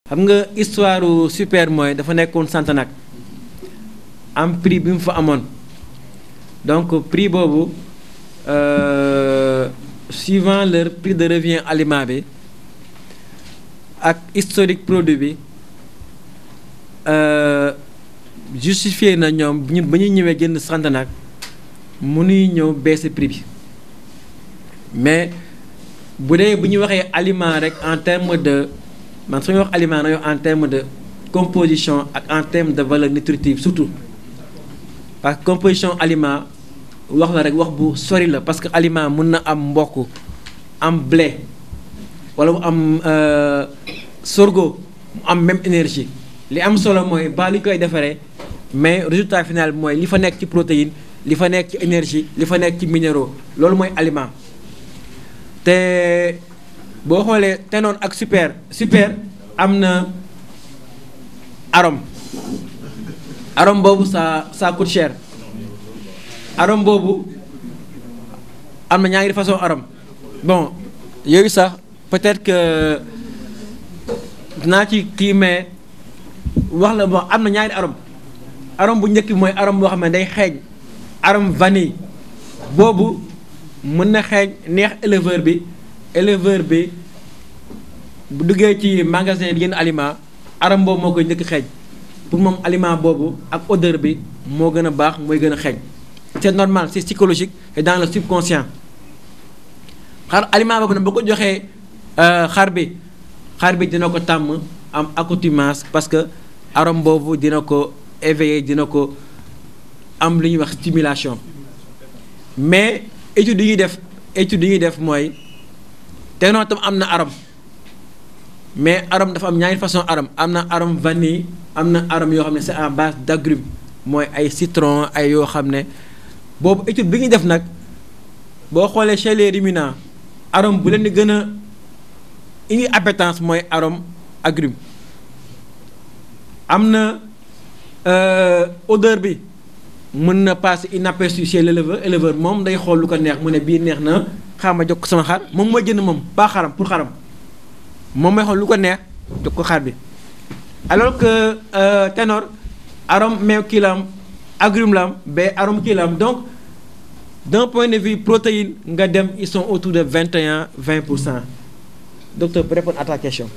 xam nga histoire super mooy dafa nekkoon Santanak am prix bi mu fa amoon donc prix boobu suivant leur prix de revient aliment bi ak historique produit bi justifié na ñoom ñun ba ñuy ñëwee jënd Santanak mënuy ñëw baisse prix bi mais bu dee bu ñu waxee aliment rek en terme de man su ñu wax aliment na en terme de composition ak en terme de valeur nutritive surtout parce que composition aliment wax la rek wax bu sori la parce que aliment mën na am mboq am blé wala mu am sorgho mu am même énergie li am solo mooy ba li koy defaree mais résultat final bi mooy li fa nekk ci protéine li fa nekk ci énergie li fa nekk ci minéraux loolu mooy aliment te boo xoolee Ténor ak super am na arôme boobu ça coûte cher arôme boobu am na ñaari façon arôme bon yooyu sax peut-être que dinaa ci kii mais wax la bon am na ñaari arôme bu njëkk bi mooy arôme boo xam ne day xeeñ arôme vanille boobu mën na xeeñ neex éleveur bi bu duggee ci magasin yenn aliment arôme boobu moo koy njëkk xeeñ pour moom aliment boobu ak odeur bi moo gën a baax mooy gën a xeeñ c'est normal c'est psychologique et dans le subconscient aliment boobu nag boo ko joxee xar bi dina ko tàmm am accoutumance parce que arôme boobu dina ko éveiller dina ko am lu ñuy wax stimulation mais étude yi ñuy def mooy Ténor tam am na arôme mais arôme dafa am ñaari façon arôme am na arôme vanille am na arôme yoo xam ne c'est à base d'agrumes mooy ay citron ay yoo xam ne boobu étude bi ñuy def nag boo xoolee chez les ruminants arôme bu leen di gën a indi appétence mooy arôme agrumes am na odeur bi mën na passer inaperçu chez éleveur moom day xool lu ko neex mu ne bii neex na xaar ma jox ko sama xar moom mooy jënd moom pas xaram pour xaram moom mooy xool lu ko neex jox ko xar bi alors que Ténor arôme meew kii la am agrume la am ba arôme kii la am donc d'un point de vue protéine nga dem ils sont autour de 21-20%. Docteur, pour répondre à ta question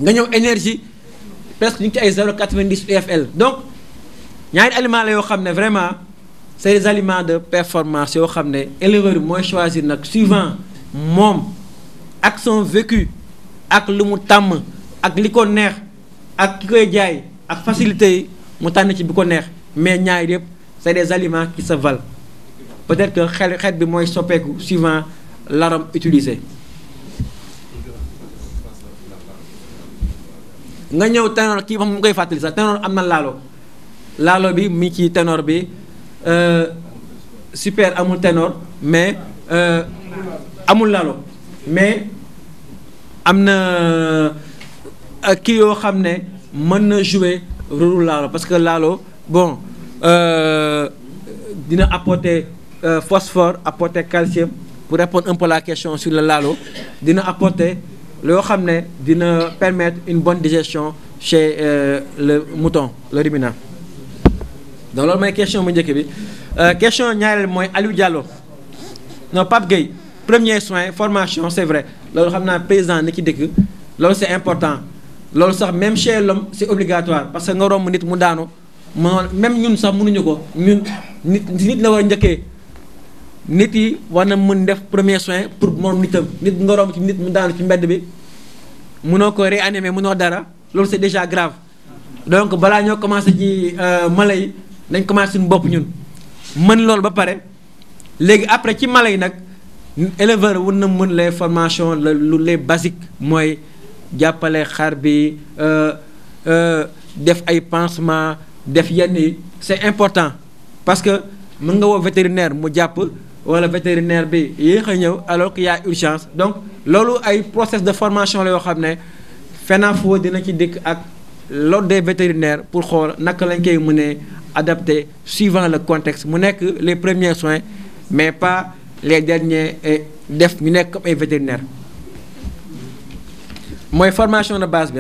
nga ñëw énergie presque ñu ngi ci ay 0,90 UFL donc ñaari aliments la yoo xam ne vraiment c'est des aliments de performance yoo xam ne éleveur bi mooy choisir nag suivant moom ak son vécu ak lu mu tàmm ak li ko neex ak ki koy jaay ak facilité yi mu tànn ci bi ko neex mais ñaari yëpp c'est des aliments qui se valent peut-être que xeet bi mooy soppeeku suivant l'arôme utilisé. nga ñëw Ténor kii moom mu koy fàttali sax Ténor am na laalo bi mi ci Ténor bi super amul Ténor mais amul laalo mais am na kii yoo xam ne mën na jouer rôle laalo parce que laalo bon dina apporter phosphore apporter calcium pour répondre un peu à la question sur le laalo dina apporter loo xam ne dina permettre une bonne digestion chez le mouton le ruminant donc loolu mooy question bu njëkk bi question ñaareel mooy Aliou Diallo non Pape Gueye premier soin formation c'est vrai loolu xam naa président ni ki dëkk loolu c'est important loolu sax même chez l'homme c'est obligatoire parce que nga romb nit mu daanu même ñun sax mënuñu ko ñun nit la war a njëkkee nit yi war na mën def premier soin pour moom nitam nit nga romb ci nit mu daanu ci mbedd bi mënoo ko réanimer mënoo dara loolu c'est déjà grave donc balaa ñoo commencé ci mala yi nañ commencé suñu bopp ñun mën loolu ba pare léegi après ci mala yi nag éleveur war na mën les formations lu les basiques mooy jàppale xar bi def ay pansement def yenn yi c'est important parce que mën nga woo vétérinaire mu jàpp wala vétérinaire bi yéex a ñëw alors qu'il y a urgence donc loolu ay process de formation la yoo xam ne FENAFO dina ci dikk ak l'ordre des vétérinaires pour xool naka lañ koy mënee adapter suivant le contexte mu nekk les premiers soins mais pas les derniers def ñu nekk comme ay vétérinaires mooy formation de base bi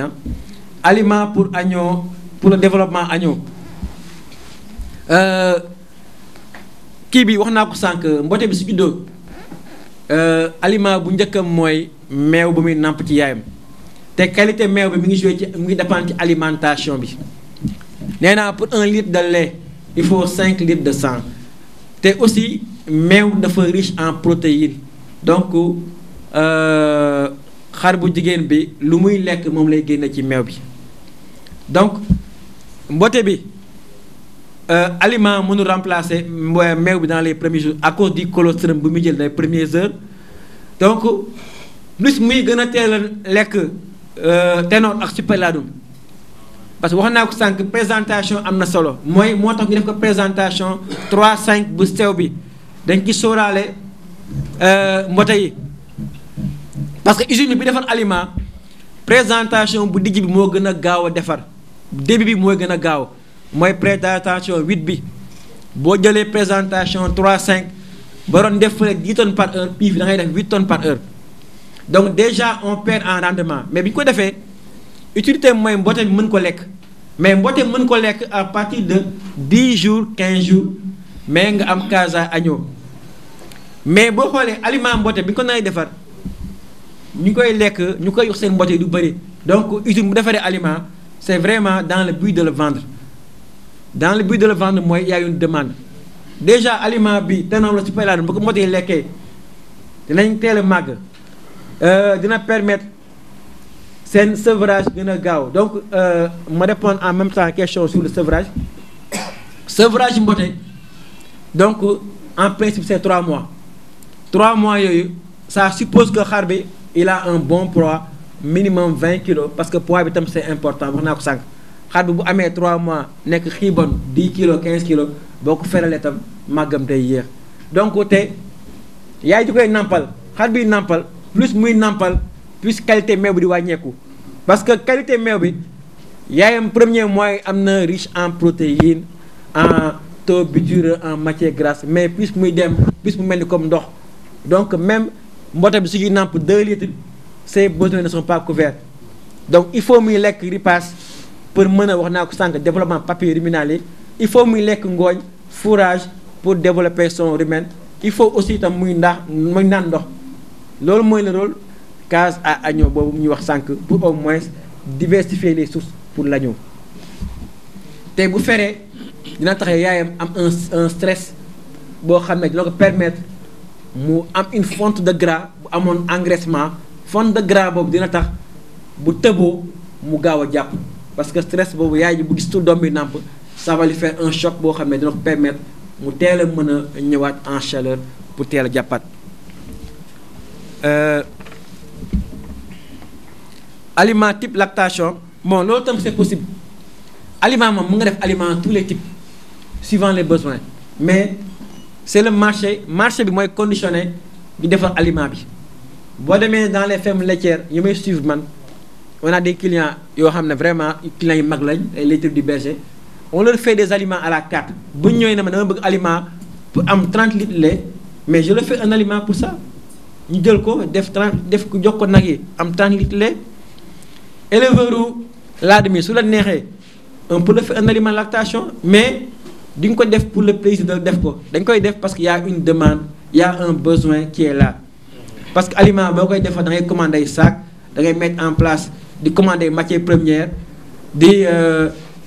aliment pour agneau pour le développement agneau kii bi wax naa ko sànq mbote bi su juddoo aliment bu njëkkam mooy meew bu muy nàmp ci yaayam te qualité meew bi mi ngi joué ci mi ngi dépendre ci alimentation bi nee naa pour 1 litre de lait il faut 5 litres de sang te aussi meew dafa riche en protéines donc xar bu jigéen bi lu muy lekk moom lay génne ci meew bi donc mbote bi aliment mënu remplacer meew bi dans les premiers jours à cause du colostrum bu muy jël dans les premières heures donc plus muy gën a teel a lekk ténor ak super laadum parce que wax naa ko sànq présentation am na solo mooy moo tax ñu def ko présentation 3-5 bu sew bi dañ ci sóoraale mbote yi parce que usine bi defar aliment présentation bu dijj bi moo gën a gaaw a defar début bi mooy gën a gaaw mooy présentation 8 bi boo jëlee présentation 3-5 ba doon def fële 10 tonnes par heure puis da ngay def 8 tonnes par heure donc déjà on perd en rendement mais bi ñu ko defee utilité mooy mbote bi mën ko lekk mais mbote mën ko lekk à partir de 10 jours 15 jours mais nga am casa agneau mais boo xoolee aliment mbote bi ñu ko nay defar ñu koy lekk ñu koy yox seen mbote yi du bëri donc usine bu defaree aliment c'est vraiment dans le but de le vendre dans le but de le vendre mooy y a une demande déjà aliment bi tenoom la super laadum bu ko mbote yi lekkee dinañ teel a màgg dina permettre seen sevrage gën a gaaw donc ma répondre en même temps question sur le sevrage mbote donc en principe c'est 3 mois 3 mois yooyu ça suppose que xar bi il a un bon poids minimum 20 kilos parce que poids bi tam c'est important wax naa ko sànq xar bi bu amee 3 mois nekk xiibon 10 kilos 15 kilos boo ko feralee tam màggam day yéex donc te yaay ji koy nàmpal xar bi nàmpal plus muy nàmpal plus qualité meew bi di wàññeeku parce que qualité meew bi yaayam premier mooy am na riche en protéines en taux butyre en matière grasse mais plus muy dem plus mu mel ni comme ndox donc même mbote bi su ñuy nàmp 2 litres ses besoins ne sont pas couverts donc il faut muy lekk ripaas pour mën a wax naa ko sànq développement papier ruminal yi il faut muy lekk ngooñ fourrage pour développer son rumen il faut aussi itam muy naan ndox loolu mooy le rôle case à agneau boobu ñuy wax sànq pour au moins diversifier les sources pour l'agneau te bu feree dina tax yaayam am un stress boo xam ne dina ko permettre mu am une fonte de gras bu amoon engraissement fonte de gras boobu dina tax bu tëboo mu gaaw a jàpp parce que stress boobu yaay ji bu gis tout doom bi nàmp ça va lui faire un choc boo xam ne dina ko permettre mu teel a mën a ñëwaat en chaleur pour teel a jàppaat aliment type lactation bon loolu tam c'est possible aliment moom mu nga def aliment tous les types suivant les besoins mais c'est le marché bi mooy conditionné di defar aliment bi boo demee dans les fermes laitières yi may suivre man on a des clients yoo xam ne vraiment clients yu mag lañ ay laitiers du berger on leur fait des aliments à la carte bu ñu ñëwee ne ma dama bëgg aliment pour am 30 litres de lait mais je leur fais un aliment pour ça ñu jël ko def ko jox ko nag yi am 30 litres de lait éleveur u laadum yi su la neexee on peut le faire un aliment lactation mais duñ ko def pour le plaisir de def ko dañ koy def parce que y a une demande y a un besoin qui est là parce que aliment boo koy defar da ngay commander sac da ngay mettre en place di commander matière première di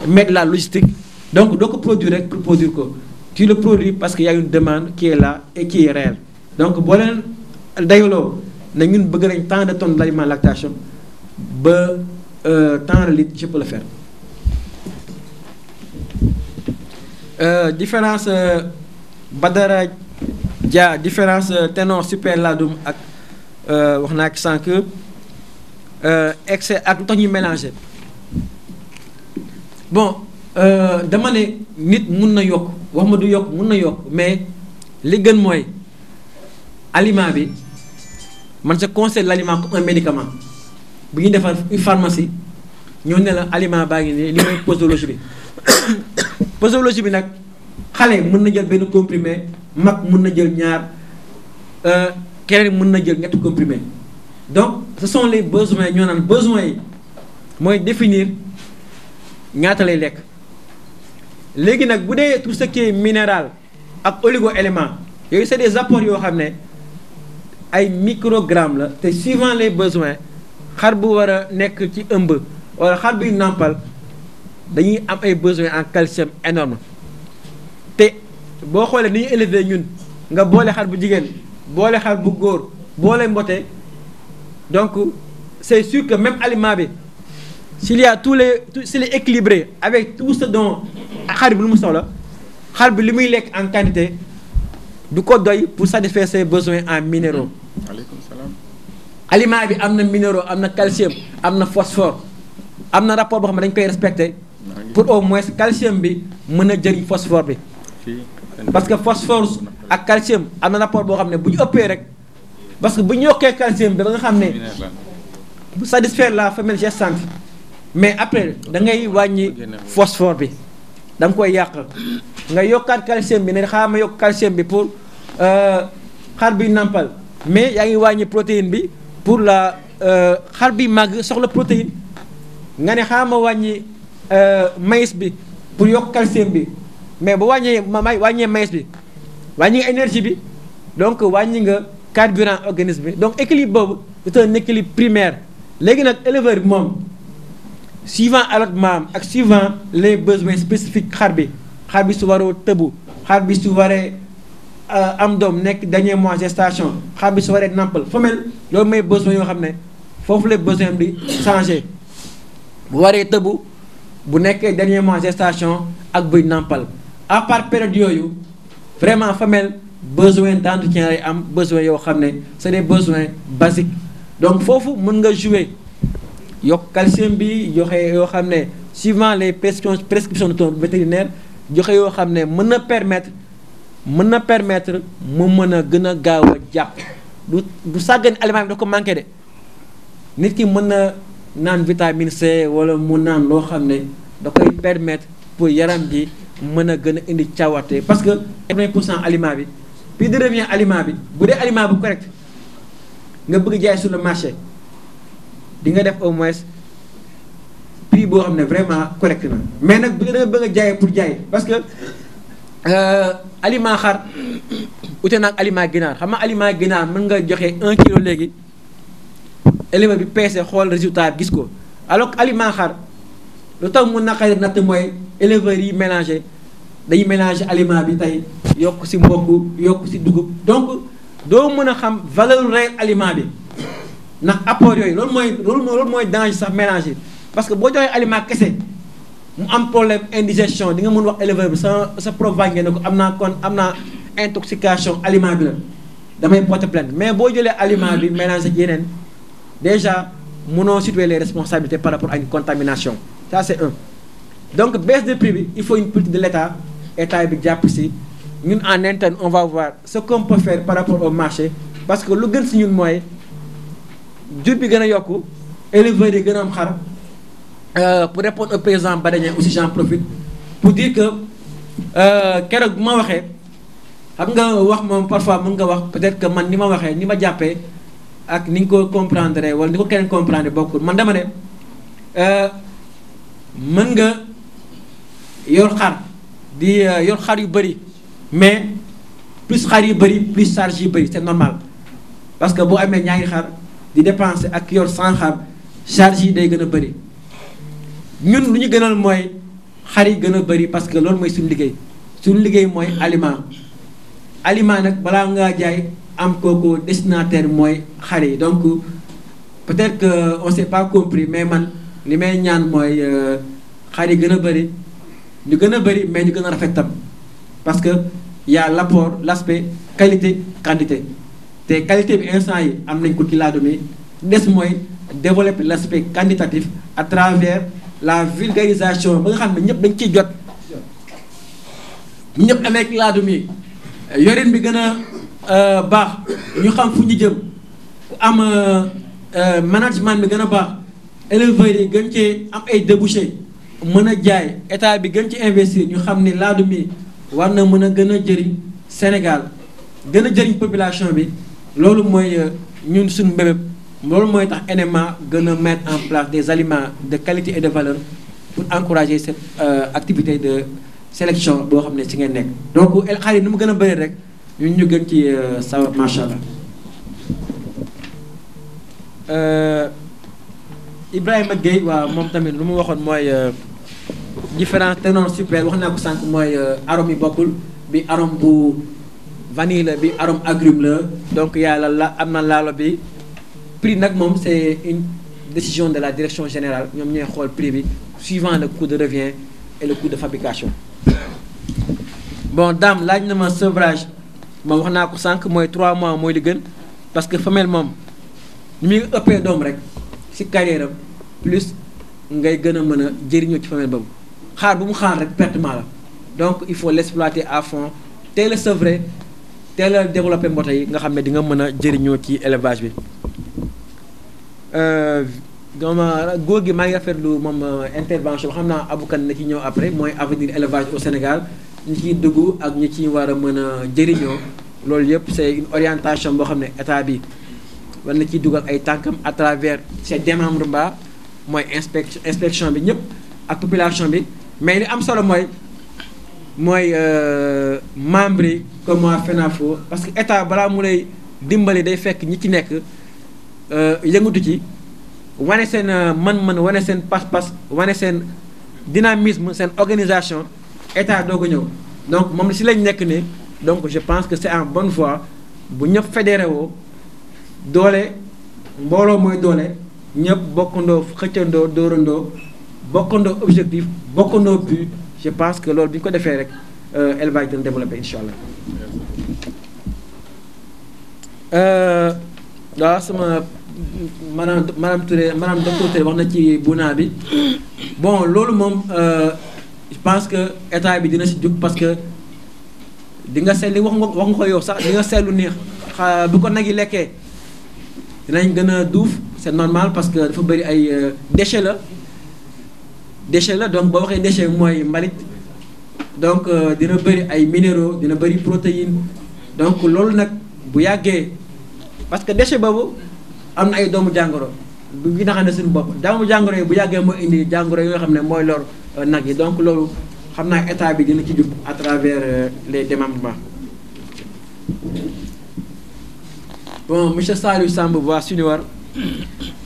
mettre la logistique donc doo ko produire rek pour produire ko tu le produis parce que y a une demande qui est là et qui est réelle donc boo leen dayaloo na ñun bëgg nañ tant de tonnes d'aliment lactation ba tant de litres je peux le faire différence Badara Dia différence ténor super laadum ak wax naa ki sànq excès ak lu tax ñuy mélanger bon dama ne nit mun na yokk wax ma du yokk mun na yokk mais li gën mooy aliment bi man je conseille l'aliment comme un médicament bu ñuy defar une pharmacie ñoo ne la aliment baa ngi nii li mooy posologie bi posologie bi nag xale mën na jël benn comprimé mag mën na jël ñaar keneen mën na jël ñetti comprimé donc ce sont les besoins ñoo naan besoins yi mooy définir ñaata lay lekk. léegi nag bu dee tout ce qui est minéral ak oligo-éléments yooyu c'est des apports yoo xam ne ay microgrammes la te suivant les besoins xar bu war a nekk ci ëmb wala xar buy nàmpal dañuy am ay besoins en calcium énorme te boo xoolee ni ñuy élever ñun nga boole xar bu jigéen boole xar bu góor boole mbote donc c'est sûr que même aliment bi s'il y a s'il est équilibré avec tout ce dont xar bi lu mu soxla xar bi li muy lekk en quantité du ko doy pour satisfaire ses besoins en minéraux. Aleykum salaam. aliment bi am na minéraux am na calcium am na phosphore am na rapport boo xam ne dañ koy respecter pour au moins calcium bi mën a jëriñ phosphore bi. parce que phosphore ak calcium am na rapport boo xam ne bu ñu ëppee rek parce que bu ñu yokkee calcium bi ba nga xam ne bu satisfaire la femelle gestante mais après da ngay wàññi phosphore bi da nga koy yàq nga yokkaat calcium bi ne xaaral ma yokk calcium bi pour xar bi nàmpal mais yaa ngi wàññi protéine bi pour la xar bi màgg soxla protéine nga ne xaaral ma wàññi maïs bi pour yokk calcium bi mais ba wàññee maïs bi wàññi nga énergie bi donc wàññi nga carburant organisme bi donc équilibre boobu c'est un équilibre primaire léegi nag éleveur bi moom suivant allottement ak suivant les besoins spécifiques xar bi su waroo tëbu xar bi su waree am doom nekk dernier mois gestation xar bi su waree nàmpal femelle loolu mooy besoin yoo xam ne foofu la besoin bi changé bu waree tëbu bu nekkee dernier mois gestation ak buy nàmpal à part période yooyu vraiment femelle besoin d'entretien lay am besoin yoo xam ne c'est des besoins basiques donc foofu mën nga jouer yokk calcium bi joxe yoo xam ne suivant les prescriptions de ton vétérinaire joxe yoo xam ne mën na permettre mu mën a gën a gaaw a jàpp du sàggan aliment bi da ko manqué de nit ki mën na naan vitamine C wala mu naan loo xam ne da koy permettre pour yaram ji mën a gën a indi cawarte parce que 80% aliment bi puis de revient aliment bi bu dee aliment bu correct nga bëgg jaay sur le marché di nga def au moins prix boo xam ne vraiment correct na mais nag bu nga bëgg a jaay pour jaay parce que aliment xar ute naag aliment ginaar xam nga aliment ginaar mën nga joxe 1 kilo léegi éleveur bi peese xool résultat bi gis ko alors que aliment xar lu tax mun naqari natt mooy éleveurs yi mélangé dañuy mélanger aliment bi tey yokk ci mbokk yokk ci dugub donc doo mën a xam valeur réel aliment bi ndax apport yooyu loolu mooy danger sax mélanger parce que boo joxee aliment kese mu am problème indigestion di nga mën wax éleveur bi sa provoqué ne ko am naa intoxication aliment bi la damay porter plainte mais boo jëlee aliment bi mélanger ak yeneen déjà mënoo situer les responsabilités par rapport à une contamination ça c'est un donc baisse de prix bi il faut une politique de l'état bi jàpp ci ñun en interne on va voir ce qu'on peut faire par rapport au marché parce que lu gën ci ñun mooy jur bi gën a yokku éleveurs yi gën a am xar pour répondre au président Badagne aussi j'en profite pour dire que keroog bu ma waxee xam nga wax moom parfois mën nga wax peut-être que man ni ma waxee ni ma jàppee ak ni nga ko comprendre wala ni ko keneen comprendre bokkul man dama ne mën nga yor xar di yor xar yu bëri mais plus xar yu bëri plus charge yu bëri c'est normal parce que boo amee ñaari xar di dépenser ak yor 100 xar charge yi day gën a bëri ñun lu ñu gënal mooy xar yi gën a bëri parce que loolu mooy suñu liggéey mooy aliment nag balaa ngaa jaay am kooku destinataire mooy xar yi donc peut-être que on s'est pas compris mais man li may ñaan mooy xar yi gën a bëri ñu gën a bëri mais ñu gën a rafet tam parce que y a l'aspect qualité quantité te qualité bi instant yi am nañ ko ci laadum yi des mooy développer l'aspect quantitatif à travers la vulgarisation ba nga xam ne ñëpp dañ ciy jot ñëpp amee ci laadum yi yorin bi gën a baax ñu xam fu ñu jëm ku am management bi gën a baax éleveurs yi gën cee am ay débouchés mën a jaay état bi gën ci investir ñu xam ni laadum yi war na mën a gën a jëriñ Sénégal gën a jëriñ population bi loolu mooy ñun suñu mbébét loolu mooy tax NMA gën a mettre en place des aliments de qualité et de valeur pour encourager cette activité de sélection boo xam ne ci ngeen nekk. donc xar yi nu mu gën a bëri rek ñun ñu gën ci sawar macha allah. Ibrahima Gueye waaw moom tamit lu mu waxoon mooy différence ténor super wax naa ko sànq mooy arôme yi bokkul bi arôme bu vanille la bi arôme agrume la donc yàlla la am na laalo bi. prix nag moom c'est une décision de la direction générale ñoom ñooy xool prix bi suivant le coût de revient et le coût de fabrication. bon Dame laaj na ma sevrage moom wax naa ko sànq mooy 3 mois mooy li gën parce que femelle moom ni muy ëppee doom rek ci carrière am plus ngay gën a mën a jëriñoo ci femelle boobu xaar bu mu xaar rek pertement la donc il faut l'exploiter à fond teel a sevrer teel a développer mbote yi nga xam ne di nga mën a jëriñoo ci élevage bi. góor gi maa ngi rafetlu moom intervention xam naa abukan na ci ñëw après mooy avenir élevage au Sénégal ñi ciy dugg ak ñi ciy war a mën a jëriñoo loolu yëpp c'est une orientation boo xam ne état bi war na ciy dugal ay tànkam à travers ces démembrements mooy inspection bi ñëpp ak population bi mais li am solo mooy membre yi comme waa FENAFO parce que état balaa mu lay dimbali day fekk ñi ci nekk yëngatu ci wane seen mën-mën wane seen pas-pas wane seen dynamisme seen organisation état doog a ñëw donc moom si lañ nekk ni donc je pense que c'est en bonne voie bu ñëpp fédéré woo doole mbooloo mooy doole ñëpp bokkandoo xëccandoo dóorandoo bokkandoo objectif bokkandoo but je pense que loolu bi ñu ko defee rek élevage dina développé incha allah. waaw sama madame Touré madame docteur Touré wax na ci bunaa bi bon loolu moom je pense que état bi dina si jóg parce que di nga seetlu wax nga ko yow sax di nga seetlu ni bu ko nag yi lekkee dinañ gën a duuf c'est normal parce que dafa bëri ay déchets la donc boo waxee déchet mooy mbalit donc dina bëri ay minéraux dina bëri protéines donc loolu nag bu yàggee parce que déchet boobu am na ay doomu jàngoro bu gi naxam ne suñu bopp doomu jàngoro yi bu yàggee moo indi jàngoro yoo xam ne mooy lor nag yi donc loolu xam naa état bi dina ci jub à travers les démembrements. bon monsieur Saliou Samb waa Suniwar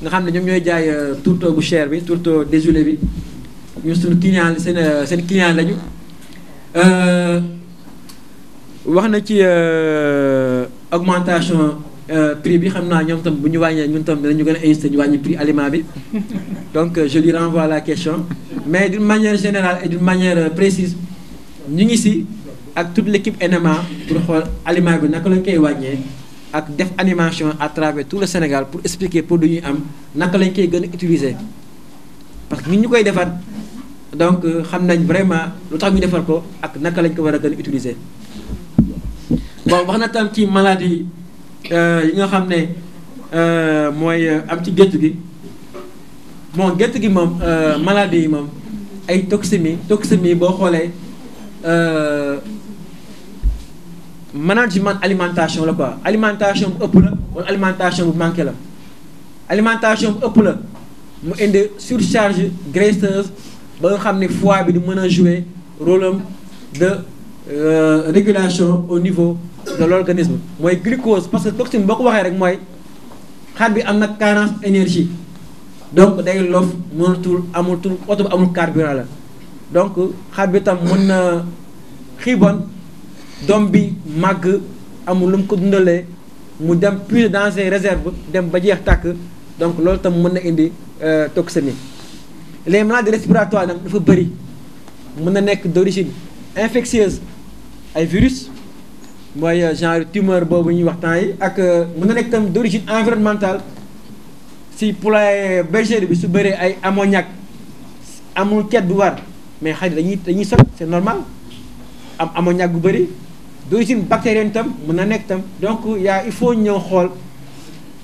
nga xam ne ñoom ñooy jaay tourteau bu cher bi tourteau dégelé bi ñun suñu client seen client lañu wax na ci augmentation prix bi xam naa ñoom tam bu ñu wàññee ñun tam dinañu gën a incité ñu wàññi prix aliment bi donc je lui renvoie la question mais d'une manière générale et d'une manière précise ñu ngi si ak toute l'équipe NMA pour xool aliment bi naka lañ koy wàññee ak def animation à travers tout le Sénégal pour expliquer produit yi am naka lañ koy gën a utiliser parce que ñun ñu koy defar donc xam nañ vraiment lu tax ñu defar ko ak naka lañ ko war a gën a utiliser. bon wax na tam ci maladie yi nga xam ne mooy am ci gétt gi bon gétt gi moom maladie yi moom ay toxémie boo xoolee management alimentation la quoi alimentation bu ëpp la wala alimentation bu manqué la alimentation bu ëpp la mu indi surcharge graisseuse ba nga xam ne foie bi di mën a jouer rôle am de régulation au niveau de l'organisme mooy glucose parce que toxine boo ko waxee rek mooy xar bi am na carence énergie donc day lof mënatul amul oto bi amul carburant la donc xar bi tam mën na xiibon doom bi màgg amul lu mu ko dundalee mu dem puiser dans ses réserves dem ba jeex tàkk donc loolu tam mën na indi toxémie. les maladies respiratoires nag dafa bëri mën na nekk d'origine infectieuse ay virus mooy genre tumeur boobu ñuy wax temps yi ak mën na nekk tam d'origine environnementale si poulailler bergerie bi su bëree ay ammoniac amul cet bu war mais xar yi dañuy sot c'est normal am ammoniac bu bëri d'origine bactérienne tam mën na nekk tam donc il faut ñëw xool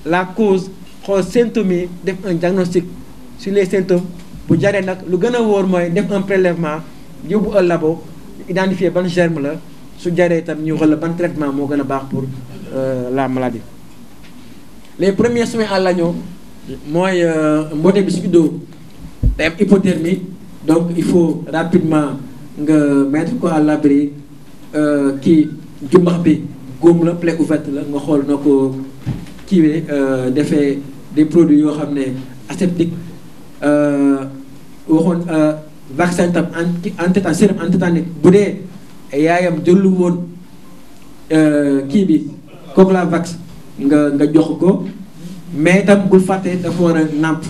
la cause xool symptômes yi def un diagnostic sur les symptômes bu jaree nag lu gën a wóor mooy def un prélèvement yóbbu un labo identifier ban germe la su jaree itam ñu xool ban traitement moo gën a baax pour la maladie. les premiers soins à l'agneau mooy mboote bi su juddoo day am hypothermie donc il faut rapidement nga mettre ko à l'abri kii jumbax bi góom la plaie ouverte la nga xool noo ko kiiwee defee des produits yoo xam ne aseptique waxoon vaccin tam anti sérum antitétanique bu dee yaayam jëlu woon kii bi Coglavax nga jox ko mais itam bul fàtte dafa war a nàmp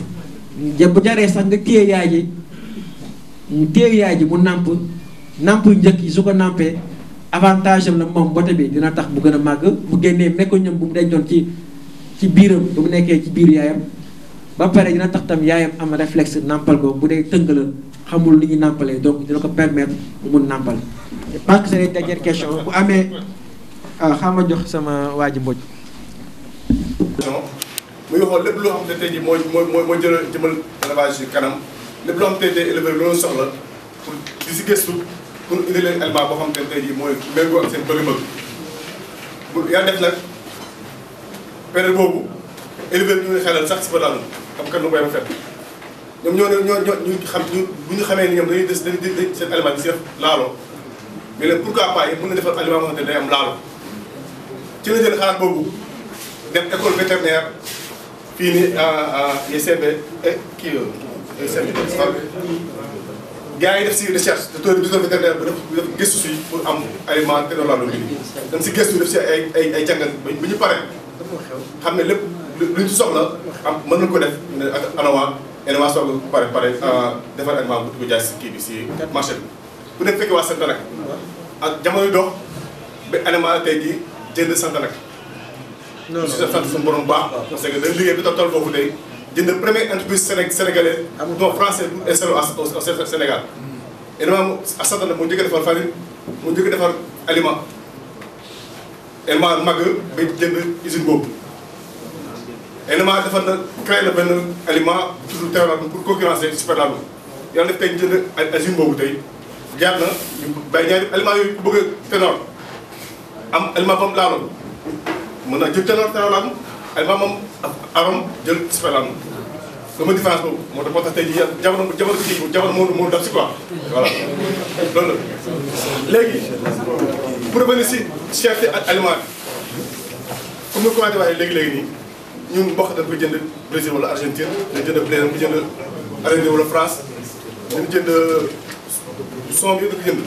bu jaree sax nga téye yaay ji mu nàmp njëkk yi su ko nàmpee avantage am la moom bote bi dina tax bu gën a màgg bu génnee méconium bu mu dencoon ci biiram bu mu nekkee ci biiru yaayam ba pare dina tax tam yaayam am réflexe nàmpal ko bu dee tënk la xamul li ñu nàmpalee donc dina ko permettre mu mun nàmpal. je pense que c'est la dernière question bu amee xam ma jox sama waa ji Mbodj. muy xool lépp loo xam ne tey jii mooy jëmal élevage yi kanam lépp loo xam ne tey éleveur loolu soxla pour di si gëstu pour indi leen aliment boo xam ne tey jii mooy méngoo ak seen bëgg-bëgg bu yaa def nag période boobu éleveur ñu ngi xelal sax si ba daal xam kan lu koy ba fet ñoom ñu xam bu ñu xamee ni ñoom dañuy seen aliment di si def laalo mais leen pourquoi pas mën na defar aliment boo xam ne day am laalo ci la jël xalaat boobu dem école vétérinaire fii nii ICB kii ICB gars yi def si recherche docteur vétérinaire ba def gëstu si pour am aliment te loolu bi dañ si gëstu def si ay jàngat bu ñu paree xam ne lépp luñ ci soxla am mën nañu ko def ANAMA soog a pare defar aliment bu ko jaay si kii bi si marché bi bu nekk fekkee waa Santanak ak jamono dox ba ANAMA tey jii jënd Santanak non si sant suñu borom baax parce que dañ liggéey bi toll foofu tey jënd première entreprise sénégalaise non français bu installé au Sénégal élément à Santanak moo njëkk a defar farine moo njëkk a defar aliment màgg ba jënd usine boobu élément defar na créé na benn aliment toujours Ténorladoum pour concurrencer Superladoum yàlla def tey jënd usine boobu tey jaar na ñu bàyyi ñaari aliment yooyu ku bëgg a Ténor am aliment ba mu laaloon mën naa jël Ténorladoum aliment moom arom jël Superladoum dama différence boobu moo tax tey jii jamono moo daf si quoi voilà loolu la léegi pour revenir si cherté ak aliment comme ni ko commencé waxee léegi-léegi nii ñun mboq dañ ko jënd Brésil wala Argentine dañ jënd blé dañ ko jënd Argentine wala France dañ jënd son bi dañ ko jënd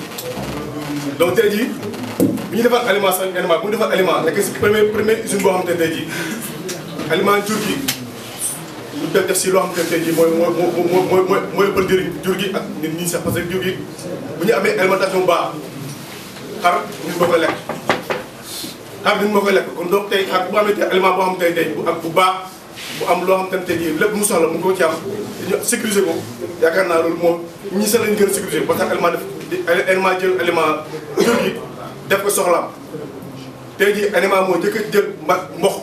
donc tey jii bu ñu defar aliment sax aliment bu ñu defar aliment nekk si premier usine boo xamante ne tey jii aliment jur gi ñu def si loo xamante ne tey jii mooy ëppal njëriñ jur gi ak nit ñi sax parce que jur gi bu ñu amee alimentation bu baax xar nit moo koy lekk xar nit moo koy lekk kon donc tey xar bu amee tey aliment boo xamante ne tey bu baax bu am loo xamante ne tey jii lépp mu soxla mu ngi ko ci am dañu sécuriser ko yaakaar naa loolu moom ñi sax lañu gën a sécuriser parce que aliment aliment jël aliment jur gi def ko soxlaam tey jii aliment moo njëkk a jël mboq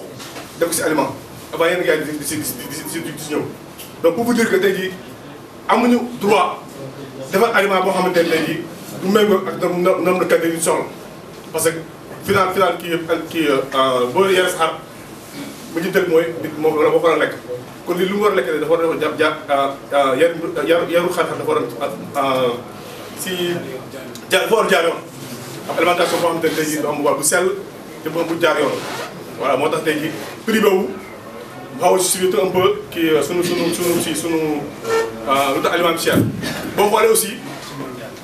def ko si aliment avant yenn gars yi di si ñëw donc pour vous dire que tey jii amuñu droit defar aliment boo xamante ne tey jii du méngoo ak nombre de qualité yu soxla parce que final kii boo yore sa xar bu ñu tënk mooy nit moom la boo ko war a lekk kon li lu mu war a lekk dafa war a yaru xar-xar dafa war a si dafa war a jaar yoon am alimentation boo xamante ne tey jii du am bu sell te bu jaar yoon voilà moo tax tey jii prix boobu xaw a suivre un peu kii sunu lu tax aliment bi cher boo xoolee aussi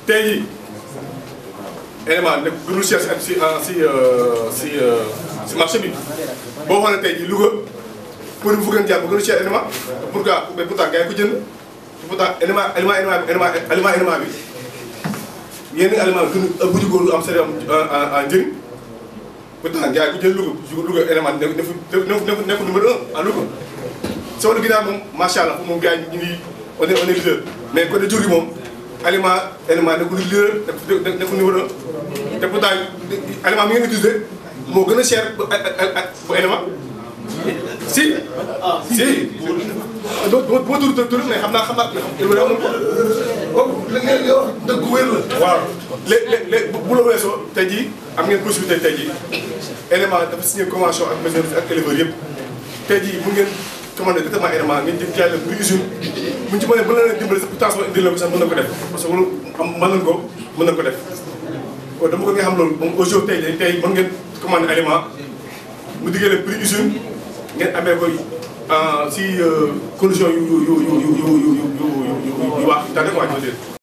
tey jii élément ne gënul cher si marché bi boo xoolee tey jii Louga pour bu gën jaar bu gën a cher élément pourquoi mais pourtant gars yi ko jënd pourtant aliment bi yenn aliment gën bu jugóor lu am sérieux njëriñ pourtant gars yi ko jënd Louga élément nekk numéro 1 en Louga soo wàllu ginnaaw moom macha allah moom gars yi ñu ngi on est leader mais côté jur gi moom aliment nekkul leader nekkul numéro 1 te pourtant aliment mi ngeen utilisé moo gën a cher bu élément si bu ma tur mais xam naa élément amul ko dëgg wér la waaw léeg bu la weesoo tey jii am ngeen possibilité tey jii élément dafa signé convention ak maison ak éleveurs yëpp tey jii mu ngeen commandé directement élément ngeen jëm jaay leen pour usine buñ ci mënee ba leen dimbali sa transport indi leen ko sax mën na ko def parce que loolu am mën nañ ko def kon dama ko nga xam loolu moom aujourd'hui tey mën ngeen commandé aliment mu diggee leen prix usine ngeen amee koy si condition yu wax daanaka waa